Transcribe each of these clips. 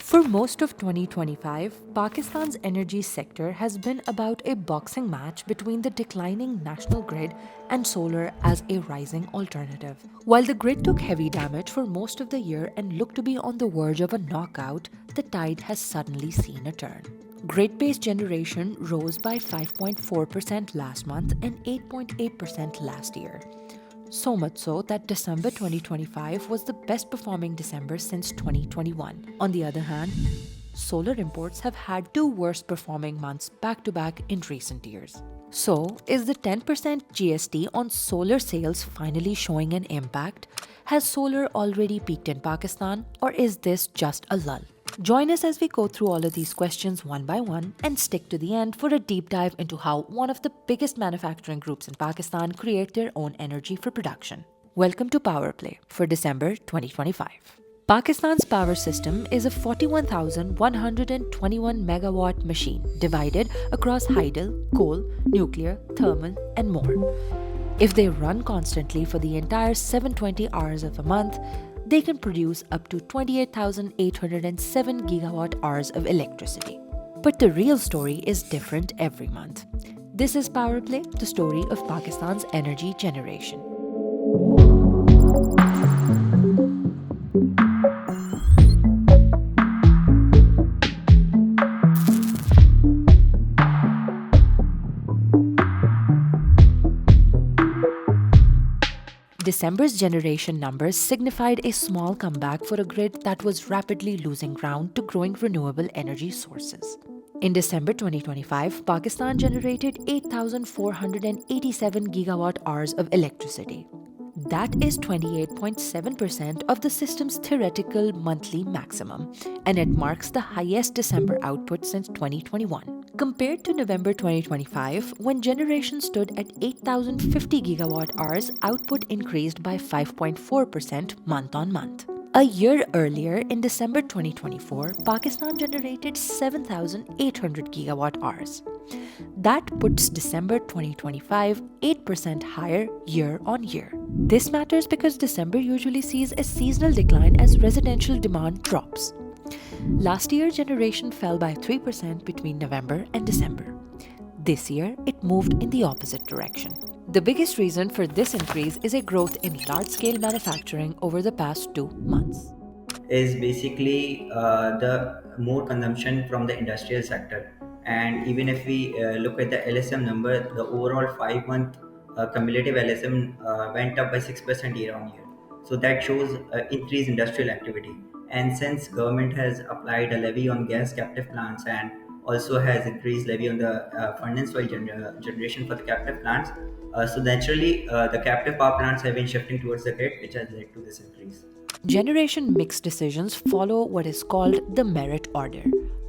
For most of 2025, Pakistan's energy sector has been about a boxing match between the declining national grid and solar as a rising alternative. While the grid took heavy damage for most of the year and looked to be on the verge of a knockout, the tide has suddenly seen a turn. Grid-based generation rose by 5.4% last month and 8.8% last year. So much so that December 2025 was the best performing December since 2021. On the other hand, solar imports have had two worst performing months back to back in recent years. So, is the 10% GST on solar sales finally showing an impact? Has solar already peaked in Pakistan, or is this just a lull? Join us as we go through all of these questions one by one and stick to the end for a deep dive into how one of the biggest manufacturing groups in Pakistan create their own energy for production. Welcome to PowerPlay for December 2025. Pakistan's power system is a 41,121 megawatt machine divided across hydel, coal, nuclear, thermal, and more. If they run constantly for the entire 720 hours of a month, they can produce up to 28,807 gigawatt hours of electricity. But the real story is different every month. This is PowerPlay, the story of Pakistan's energy generation. December's generation numbers signified a small comeback for a grid that was rapidly losing ground to growing renewable energy sources. In December 2025, Pakistan generated 8,487 gigawatt hours of electricity. That is 28.7% of the system's theoretical monthly maximum, and it marks the highest December output since 2021. Compared to November 2025, when generation stood at 8,050 gigawatt hours, output increased by 5.4% month on month. A year earlier, in December 2024, Pakistan generated 7,800 gigawatt hours. That puts December 2025 8% higher year on year. This matters because December usually sees a seasonal decline as residential demand drops. Last year, generation fell by 3% between November and December. This year, it moved in the opposite direction. The biggest reason for this increase is a growth in large-scale manufacturing over the past 2 months. Is basically the more consumption from the industrial sector. And even if we look at the LSM number, the overall 5 month cumulative LSM went up by 6% year on year. So that shows increased industrial activity. And since government has applied a levy on gas captive plants and also has increased levy on the furnace oil generation for the captive plants, so naturally the captive power plants have been shifting towards the grid, which has led to this increase. Generation mix decisions follow what is called the merit order.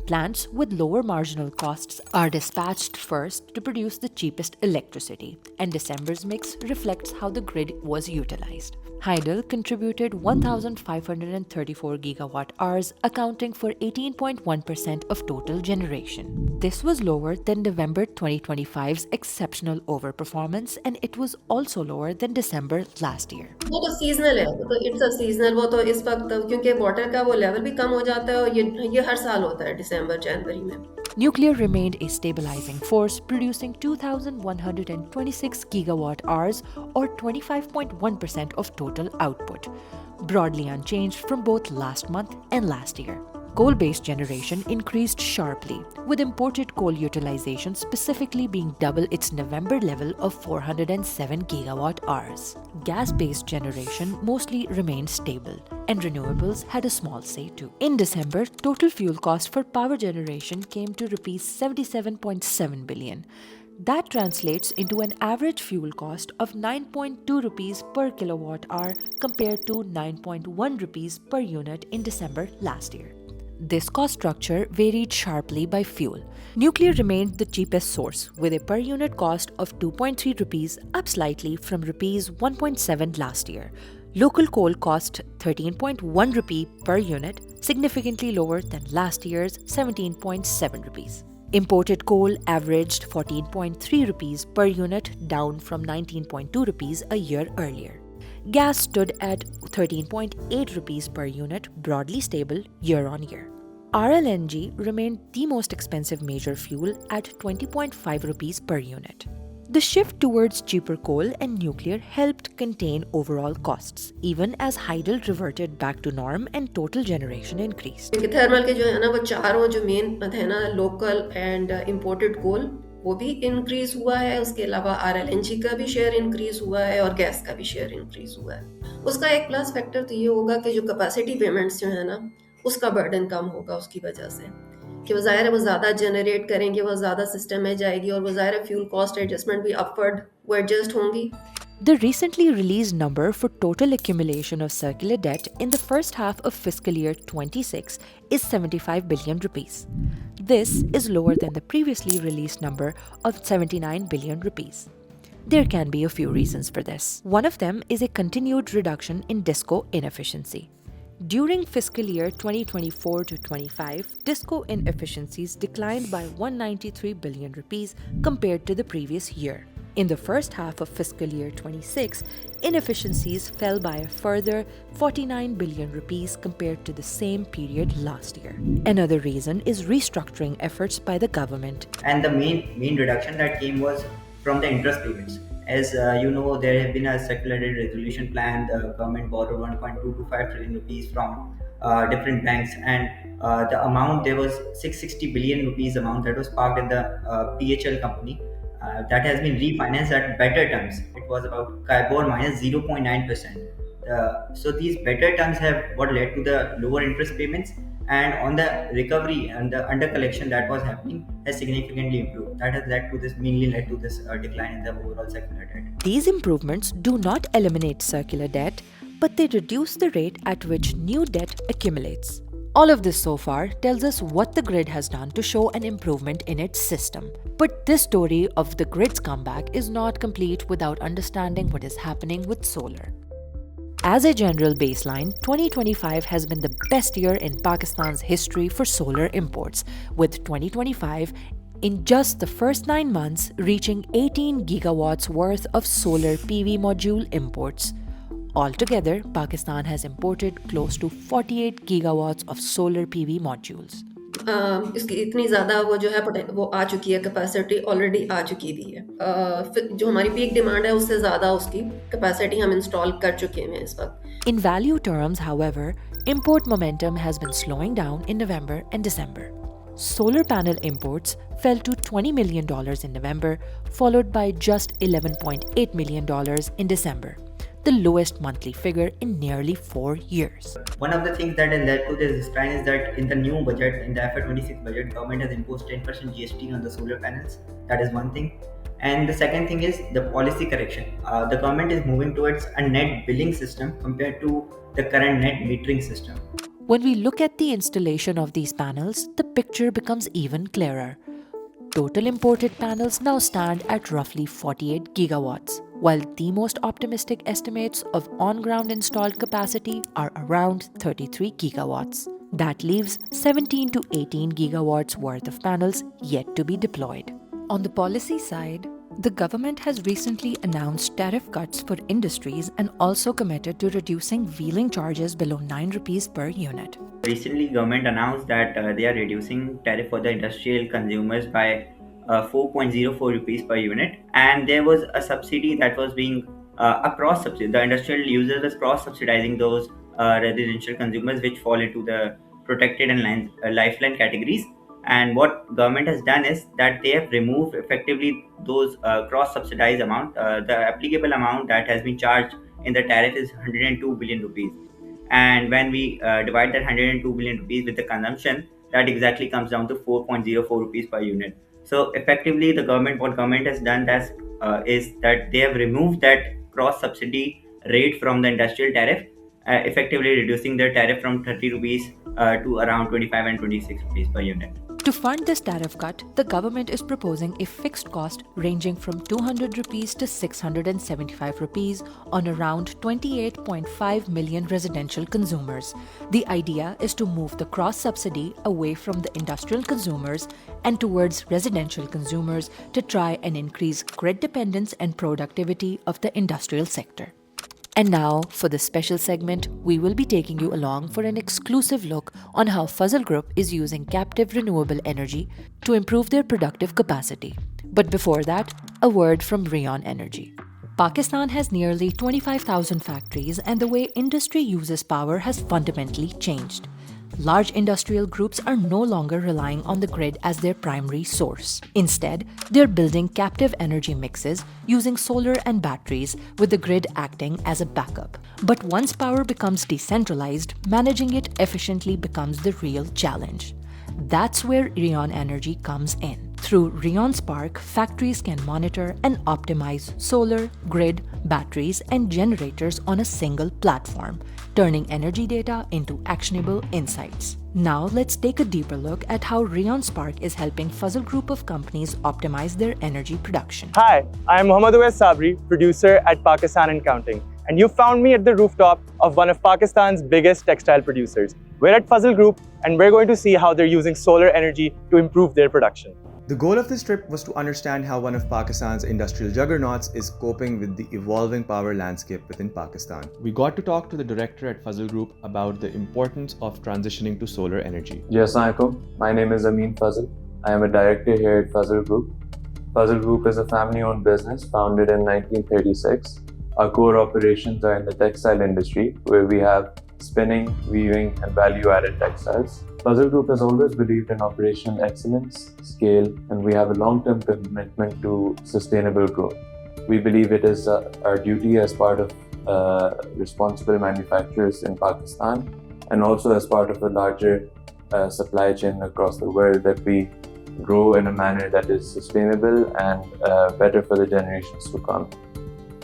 Plants with lower marginal costs are dispatched first to produce the cheapest electricity, and December's mix reflects how the grid was utilized. Hydel contributed 1,534 gigawatt hours, accounting for 18.1% of total generation. This was lower than November 2025's exceptional overperformance, and it was also lower than December last year. वो तो seasonal है, वो तो it's a seasonal, वो तो इस वक्त क्योंकि वाटर का वो लेवल भी कम हो जाता है और ये हर साल होता है दिसंबर जनवरी में. Nuclear remained a stabilizing force, producing 2,126 gigawatt hours or 25.1% of total output, broadly unchanged from both last month and last year. Coal-based generation increased sharply, with imported coal utilization specifically being double its November level of 407 gigawatt hours. Gas-based generation mostly remained stable, and renewables had a small say too. In December, total fuel cost for power generation came to Rs 77.7 billion. That translates into an average fuel cost of 9.2 rupees per kilowatt hour compared to 9.1 rupees per unit in December last year. This cost structure varied sharply by fuel. Nuclear remained the cheapest source, with a per unit cost of 2.3 rupees, up slightly from rupees 1.7 last year. Local coal cost 13.1 rupee per unit, significantly lower than last year's 17.7 rupees. Imported coal averaged 14.3 rupees per unit, down from 19.2 rupees a year earlier. Gas stood at 13.8 rupees per unit, broadly stable year on year. RLNG remained the most expensive major fuel at 20.5 rupees per unit. The shift towards cheaper coal and nuclear helped contain overall costs, even as hydel reverted back to norm and total generation increased. क्योंकि thermal के जो है ना वो चारों जो main है ना लोकल एंड इम्पोर्टेड कोल वो भी इंक्रीज हुआ है, उसके अलावा आरएलएनजी का भी शेयर इंक्रीज हुआ है और गैस का भी शेयर इंक्रीज हुआ है। उसका एक प्लस फैक्टर तो ये होगा कि जो कैपेसिटी पेमेंट्स जो है ना उसका बर्डन कम होगा उसकी वजह से कि वो ज़ाहिर है वो ज़्यादा जनरेट करेंगे, वो ज़्यादा सिस्टम में जाएगी और वो ज़ाहिर है फ्यूल कॉस्ट एडजस्टमेंट भी अपवर्ड वो एडजस्ट होंगी। The recently released number for total accumulation of circular debt in the first half of fiscal year 26 is 75 billion rupees. This is lower than the previously released number of 79 billion rupees. There can be a few reasons for this. One of them is a continued reduction in DISCO inefficiency. During fiscal year 2024 to 25, DISCO inefficiencies declined by 193 billion rupees compared to the previous year. In the first half of fiscal year 26, inefficiencies fell by a further 49 billion rupees compared to the same period last year. Another reason is restructuring efforts by the government. And the main reduction that came was from the interest payments. As you know, there have been a circular debt resolution plan. The government borrowed 1.225 trillion rupees from different banks, and the amount, there was 660 billion rupees amount that was parked in the PHL company. That has been refinanced at better terms. It was about Kibor minus 0.9%. So these better terms have what led to the lower interest payments, and on the recovery and the under collection that was happening has significantly improved. That has mainly led to this decline in the overall circular debt. These improvements do not eliminate circular debt, but they reduce the rate at which new debt accumulates. All of this so far tells us what the grid has done to show an improvement in its system. But this story of the grid's comeback is not complete without understanding what is happening with solar. As a general baseline, 2025 has been the best year in Pakistan's history for solar imports, with 2025 in just the first 9 months reaching 18 gigawatts worth of solar PV module imports. Altogether, Pakistan has imported close to 48 gigawatts of solar PV modules. इसकी इतनी ज़्यादा वो जो है वो आ चुकी है, capacity already आ चुकी भी है। जो हमारी पीक डिमांड है उससे ज़्यादा उसकी कैपेसिटी हम इंस्टॉल कर चुके हैं इस वक्त। In value terms, however, import momentum has been slowing down in November and December. Solar panel imports fell to $20 million in November, followed by just $11.8 million in December, the lowest monthly figure in nearly 4 years. One of the things that has led to this decline is that in the new budget, in the FY26 budget, government has imposed 10% GST on the solar panels. That is one thing. And the second thing is the policy correction. The government is moving towards a net billing system compared to the current net metering system. When we look at the installation of these panels, the picture becomes even clearer. Total imported panels now stand at roughly 48 gigawatts, while the most optimistic estimates of on-ground installed capacity are around 33 gigawatts. That leaves 17 to 18 gigawatts worth of panels yet to be deployed. On the policy side, the government has recently announced tariff cuts for industries and also committed to reducing wheeling charges below 9 rupees per unit. Recently, government announced that they are reducing tariff for the industrial consumers by 4.04 rupees per unit, and there was a subsidy that was being a cross subsidy. The industrial users was cross subsidizing those residential consumers which fall into the protected and lifeline categories. And what government has done is that they have removed effectively those cross subsidized amount. The applicable amount that has been charged in the tariff is 102 billion rupees. And when we divide that 102 billion rupees with the consumption, that exactly comes down to 4.04 rupees per unit. So effectively, what government has done is that they have removed that cross subsidy rate from the industrial tariff, effectively reducing their tariff from 30 rupees to around 25 and 26 rupees per unit. To fund this tariff cut, the government is proposing a fixed cost ranging from 200 rupees to 675 rupees on around 28.5 million residential consumers. The idea is to move the cross-subsidy away from the industrial consumers and towards residential consumers to try and increase grid dependence and productivity of the industrial sector. And now, for this special segment, we will be taking you along for an exclusive look on how Fazal Group is using captive renewable energy to improve their productive capacity. But before that, a word from Rion Energy. Pakistan has nearly 25,000 factories, and the way industry uses power has fundamentally changed. Large industrial groups are no longer relying on the grid as their primary source. Instead, they're building captive energy mixes using solar and batteries, with the grid acting as a backup. But once power becomes decentralized, managing it efficiently becomes the real challenge. That's where Rion Energy comes in. Through Rion Spark, factories can monitor and optimize solar, grid, batteries, and generators on a single platform, turning energy data into actionable insights. Now let's take a deeper look at how Rion Spark is helping Fazal Group of companies optimize their energy production. Hi, I am Mohammad Uwais Sabri, producer at Pakistan&Counting, and you found me at the rooftop of one of Pakistan's biggest textile producers. We're at Fazal Group, and we're going to see how they're using solar energy to improve their production. The goal of this trip was to understand how one of Pakistan's industrial juggernauts is coping with the evolving power landscape within Pakistan. We got to talk to the director at Fazal Group about the importance of transitioning to solar energy. Assalamualaikum. My name is Amin Fazal. I am a director here at Fazal Group. Fazal Group is a family-owned business founded in 1936. Our core operations are in the textile industry, where we have spinning, weaving, and value-added textiles. Fazal Group has always believed in operational excellence, scale, and we have a long-term commitment to sustainable growth. We believe it is our duty as part of responsible manufacturers in Pakistan, and also as part of a larger supply chain across the world, that we grow in a manner that is sustainable and better for the generations to come.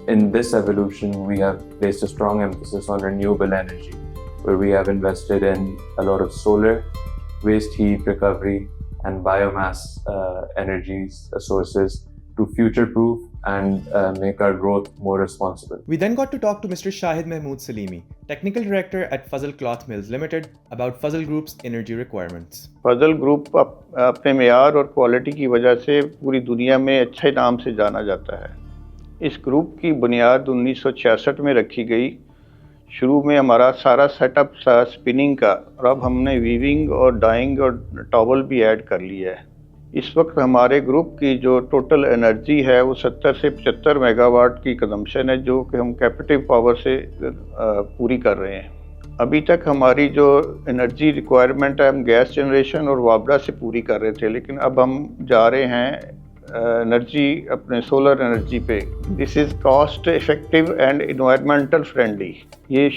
In this evolution, we have placed a strong emphasis on renewable energy, where we have invested in a lot of solar, waste heat recovery, and biomass energies sources to future-proof and make our growth more responsible. We then got to talk to Mr. Shahid Mahmood Salimi, Technical Director at Fazal Cloth Mills Limited, about Fazal Group's energy requirements. Fazal group अपने मेयार और quality की वजह से पूरी दुनिया में अच्छे नाम से जाना जाता है। इस ग्रुप की बुनियाद 1966 में रखी गई। शुरू में हमारा सारा सेटअप था स्पिनिंग का, और अब हमने वीविंग और डाइंग और टॉवल भी ऐड कर लिया है। इस वक्त हमारे ग्रुप की जो टोटल एनर्जी है वो 70 से 75 मेगावाट की कंजम्पशन है, जो कि हम कैपेटिव पावर से पूरी कर रहे हैं। अभी तक हमारी जो एनर्जी रिक्वायरमेंट है हम गैस जनरेशन और वाबरा से पूरी कर रहे थे, लेकिन अब हम जा रहे हैं एनर्जी अपने सोलर एनर्जी पे। This is cost effective and environmental friendly. ये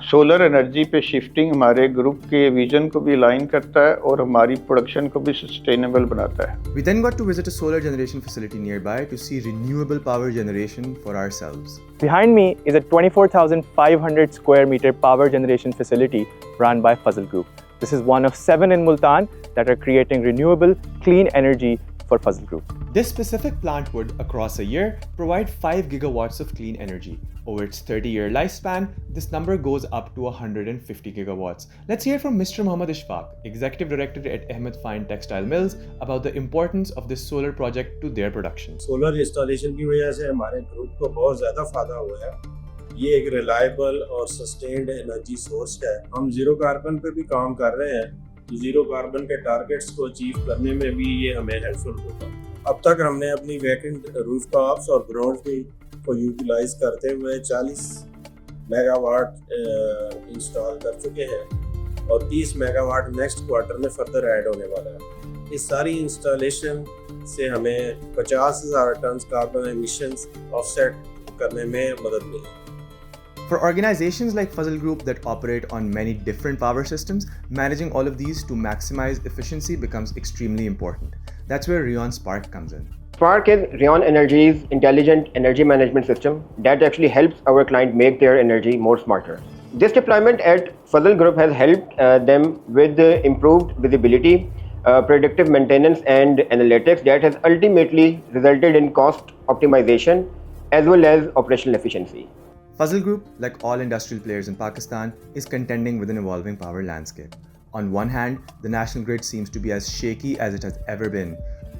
सोलर एनर्जी पे शिफ्टिंग हमारे ग्रुप के विजन को भी अलाइन करता है और हमारी प्रोडक्शन को भी सस्टेनेबल बनाता है। We then got to visit a solar generation facility nearby to see renewable power generation for ourselves. Behind me is a 24,500 square meter power generation facility run by Fazal Group. This is one of 7 in Multan that are creating renewable, clean energy for Fazal Group. This specific plant would, across a year, provide 5 gigawatts of clean energy. Over its 30-year lifespan, this number goes up to 150 gigawatts. Let's hear from Mr. Muhammad Ishfaq, Executive Director at Ahmed Fine Textile Mills, about the importance of this solar project to their production. Solar installation की वजह से हमारे group को बहुत ज़्यादा फायदा हुआ है। ये एक रिलायबल और सस्टेन्ड एनर्जी सोर्स है। हम जीरो कार्बन पे भी काम कर रहे हैं। जीरो कार्बन के टारगेट्स को अचीव करने में भी ये हमें हेल्पफुल होगा। अब तक हमने अपनी वैकेंट रूफटॉप्स और ग्राउंड को यूटिलाइज करते हुए 40 मेगावाट इंस्टॉल कर चुके हैं और 30 मेगावाट नेक्स्ट क्वार्टर में फर्दर ऐड होने वाला है। इस सारी इंस्टॉलेशन से हमें 50,000 टन कार्बन एमिशंस ऑफसेट करने में मदद मिलेगी। For organizations like Fazal Group that operate on many different power systems, managing all of these to maximize efficiency becomes extremely important. That's where Rion Spark comes in. Spark is Rion Energy's intelligent energy management system that actually helps our client make their energy more smarter. This deployment at Fazal Group has helped them with improved visibility, predictive maintenance and analytics that has ultimately resulted in cost optimization as well as operational efficiency. Fazal Group, like all industrial players in Pakistan, is contending with an evolving power landscape. On one hand, the national grid seems to be as shaky as it has ever been.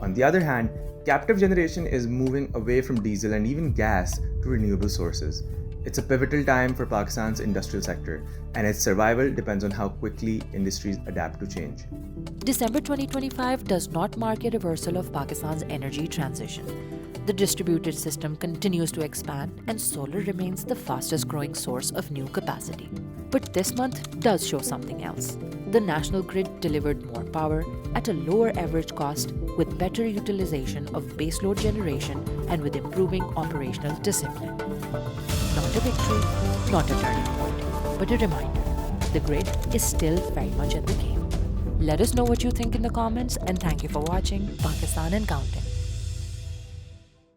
On the other hand, captive generation is moving away from diesel and even gas to renewable sources. It's a pivotal time for Pakistan's industrial sector, and its survival depends on how quickly industries adapt to change. December 2025 does not mark a reversal of Pakistan's energy transition. The distributed system continues to expand, and solar remains the fastest growing source of new capacity. But this month does show something else. The national grid delivered more power at a lower average cost, with better utilization of baseload generation and with improving operational discipline. Not a victory, not a turning point, but a reminder. The grid is still very much in the game. Let us know what you think in the comments, and thank you for watching Pakistan and Counting.